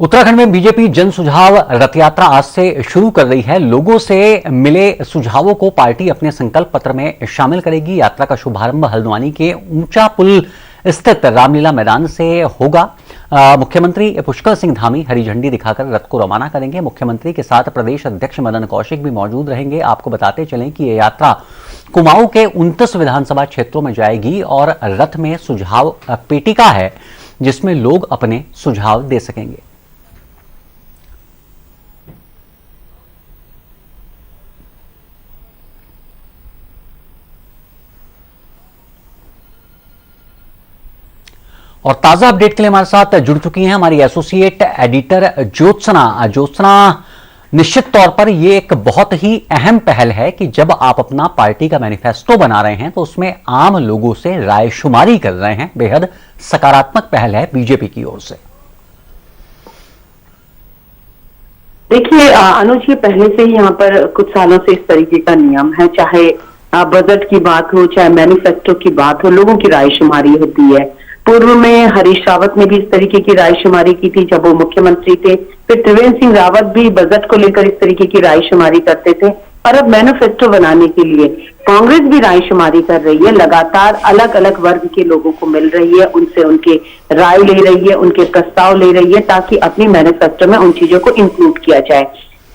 उत्तराखंड में बीजेपी जन सुझाव रथ यात्रा आज से शुरू कर रही है। लोगों से मिले सुझावों को पार्टी अपने संकल्प पत्र में शामिल करेगी। यात्रा का शुभारंभ हल्द्वानी के ऊंचा पुल स्थित रामलीला मैदान से होगा। मुख्यमंत्री पुष्कर सिंह धामी हरी झंडी दिखाकर रथ को रवाना करेंगे। मुख्यमंत्री के साथ प्रदेश अध्यक्ष मदन कौशिक भी मौजूद रहेंगे। आपको बताते चलें कि यह यात्रा कुमाऊं के 29 विधानसभा क्षेत्रों में जाएगी और रथ में सुझाव पेटिका है जिसमें लोग अपने सुझाव दे सकेंगे। और ताजा अपडेट के लिए हमारे साथ जुड़ चुकी हैं हमारी एसोसिएट एडिटर ज्योत्सना। निश्चित तौर पर यह एक बहुत ही अहम पहल है कि जब आप अपना पार्टी का मैनिफेस्टो बना रहे हैं तो उसमें आम लोगों से राय शुमारी कर रहे हैं। बेहद सकारात्मक पहल है बीजेपी की ओर से। देखिए अनुज, ये पहले से ही यहाँ पर कुछ सालों से इस तरीके का नियम है। चाहे बजट की बात हो, चाहे मैनिफेस्टो की बात हो, लोगों की राय शुमारी होती है। पूर्व में हरीश रावत ने भी इस तरीके की राय शुमारी की थी जब वो मुख्यमंत्री थे। फिर त्रिवेंद्र सिंह रावत भी बजट को लेकर इस तरीके की राय शुमारी करते थे। और अब मैनिफेस्टो बनाने के लिए कांग्रेस भी राय शुमारी कर रही है। लगातार अलग अलग वर्ग के लोगों को मिल रही है, उनसे उनके राय ले रही है, उनके प्रस्ताव ले रही है ताकि अपनी मैनिफेस्टो में उन चीजों को इंक्लूड किया जाए।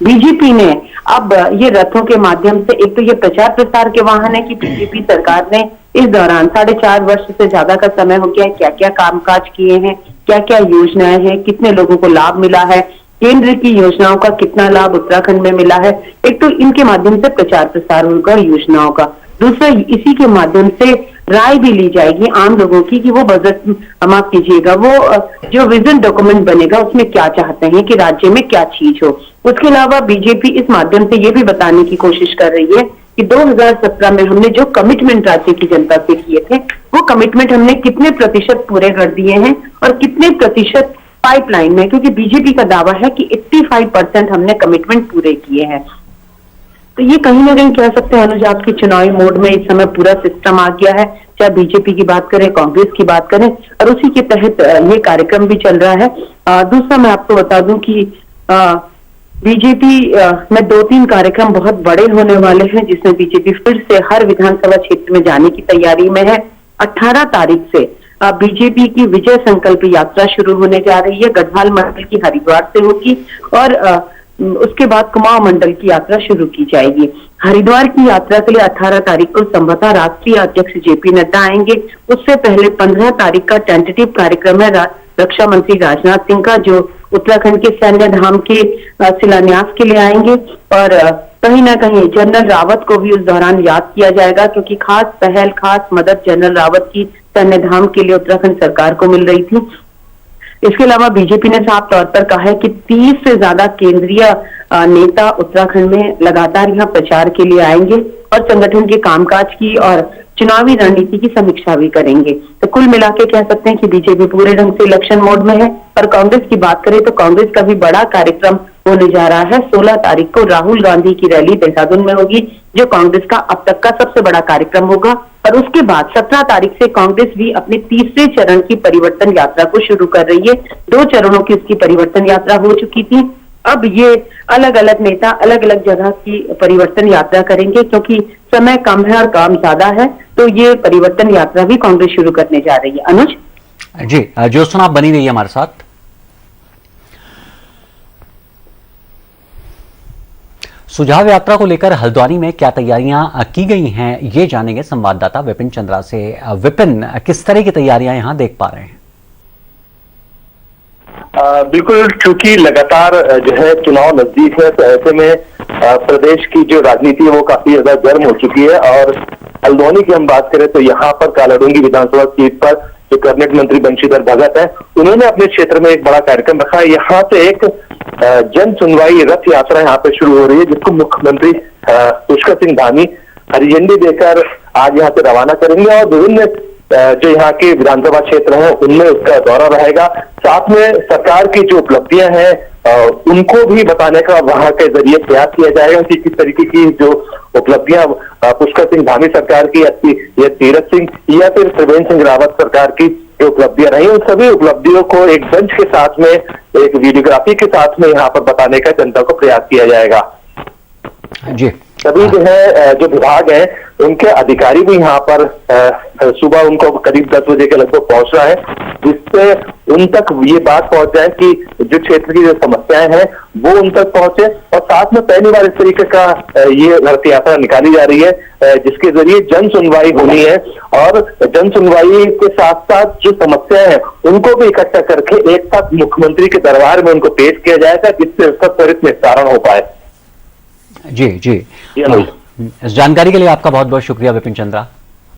बीजेपी ने अब ये रथों के माध्यम से, एक तो ये प्रचार प्रसार के वाहन है कि बीजेपी सरकार ने इस दौरान 4.5 वर्ष से ज्यादा का समय हो गया है, क्या क्या कामकाज किए हैं, क्या क्या योजनाएं हैं, कितने लोगों को लाभ मिला है, केंद्र की योजनाओं का कितना लाभ उत्तराखंड में मिला है। एक तो इनके माध्यम से प्रचार प्रसार होगा योजनाओं का। दूसरा, इसी के माध्यम से राय भी ली जाएगी आम लोगों की कि वो बजट, माफ कीजिएगा, वो जो विजन डॉक्यूमेंट बनेगा उसमें क्या चाहते हैं कि राज्य में क्या चीज हो। उसके अलावा बीजेपी इस माध्यम से ये भी बताने की कोशिश कर रही है कि 2017 में हमने जो कमिटमेंट राज्य की जनता से किए थे वो कमिटमेंट हमने कितने प्रतिशत पूरे कर दिए हैं और कितने प्रतिशत पाइपलाइन में, क्योंकि बीजेपी का दावा है कि 85% हमने कमिटमेंट पूरे किए हैं। तो ये कहीं ना कहीं कह सकते हैं अनुज, आपकी चुनावी मोड में इस समय पूरा सिस्टम आ गया है। चाहे बीजेपी की बात करें, कांग्रेस की बात करें, और उसी के तहत ये कार्यक्रम भी चल रहा है। दूसरा, मैं आपको बता दूं कि बीजेपी में 2-3 कार्यक्रम बहुत बड़े होने वाले हैं जिसमें बीजेपी फिर से हर विधानसभा क्षेत्र में जाने की तैयारी में है। 18 तारीख से बीजेपी की विजय संकल्प यात्रा शुरू होने जा रही है। गढ़वाल मंडल की हरिद्वार से होगी और उसके बाद कुमाऊं मंडल की यात्रा शुरू की जाएगी। हरिद्वार की यात्रा के लिए 18 तारीख को संभवतः राष्ट्रीय अध्यक्ष जेपी नड्डा आएंगे। उससे पहले 15 तारीख का टेंटेटिव कार्यक्रम है रक्षा मंत्री राजनाथ सिंह का, जो उत्तराखंड के सैन्य धाम के शिलान्यास के लिए आएंगे। और कहीं ना कहीं जनरल रावत को भी उस दौरान याद किया जाएगा, क्योंकि खास पहल, खास मदद जनरल रावत की सैन्य धाम के लिए उत्तराखंड सरकार को मिल रही थी। इसके अलावा बीजेपी ने साफ तौर पर कहा है कि 30 से ज्यादा केंद्रीय नेता उत्तराखंड में लगातार यहाँ प्रचार के लिए आएंगे और संगठन के कामकाज की और चुनावी रणनीति की समीक्षा भी करेंगे। तो कुल मिला के कह सकते हैं कि बीजेपी पूरे ढंग से इलेक्शन मोड में है। और कांग्रेस की बात करें तो कांग्रेस का भी बड़ा कार्यक्रम होने जा रहा है। 16 तारीख को राहुल गांधी की रैली देहरादून में होगी, जो कांग्रेस का अब तक का सबसे बड़ा कार्यक्रम होगा। और उसके बाद 17 तारीख से कांग्रेस भी अपने तीसरे चरण की परिवर्तन यात्रा को शुरू कर रही है। 2 चरणों की उसकी परिवर्तन यात्रा हो चुकी थी। अब ये अलग अलग नेता अलग अलग जगह की परिवर्तन यात्रा करेंगे, क्योंकि समय कम है और काम ज्यादा है। तो ये परिवर्तन यात्रा भी कांग्रेस शुरू करने जा रही है। अनुज जी, ज्योत्सना आप बनी रही है हमारे साथ। सुझाव यात्रा को लेकर हल्द्वानी में क्या तैयारियां की गई हैं, ये जानेंगे संवाददाता विपिन चंद्रा से। विपिन, किस तरह की तैयारियां यहां देख पा रहे हैं? बिल्कुल, क्योंकि लगातार जो है चुनाव नजदीक है, तो ऐसे में प्रदेश की जो राजनीति है वो काफी ज्यादा गर्म हो चुकी है। और हल्द्वानी की हम बात करें तो यहाँ पर कालाडूंगी विधानसभा सीट पर जो कैबिनेट मंत्री बंशीधर भगत है, उन्होंने अपने क्षेत्र में एक बड़ा कार्यक्रम रखा है। यहाँ से एक जन सुनवाई रथ यात्रा यहाँ पे शुरू हो रही है, जिसको मुख्यमंत्री पुष्कर सिंह धामी हरी झंडी देकर आज यहाँ से रवाना करेंगे। और विभिन्न जो यहाँ के विधानसभा क्षेत्र हैं उनमें उसका दौरा रहेगा। साथ में सरकार की जो उपलब्धियां हैं उनको भी बताने का वहां के जरिए प्रयास किया जाएगा कि किस तरीके की जो उपलब्धियां पुष्कर सिंह धामी सरकार की या तीरथ सिंह या फिर त्रिवेंद्र सिंह रावत सरकार की जो उपलब्धियां रही, उन सभी उपलब्धियों को एक बेंच के साथ में एक वीडियोग्राफी के साथ में यहाँ पर बताने का जनता को प्रयास किया जाएगा। जी, सभी जो है जो विभाग है उनके अधिकारी भी यहाँ पर सुबह उनको करीब 10 बजे के लगभग पहुंचना है, जिससे उन तक ये बात पहुंच जाए कि जो क्षेत्र की जो समस्याएं हैं वो उन तक पहुंचे। और साथ में पहली बार इस तरीके का ये रथ यात्रा निकाली जा रही है जिसके जरिए जन सुनवाई होनी है, और जन सुनवाई के साथ साथ जो समस्याएं हैं उनको भी इकट्ठा करके एक साथ मुख्यमंत्री के दरबार में उनको पेश किया जाएगा, जिससे उसका त्वरित निस्तारण हो पाए। जी जी, इस जानकारी के लिए आपका बहुत बहुत शुक्रिया विपिन चंद्रा।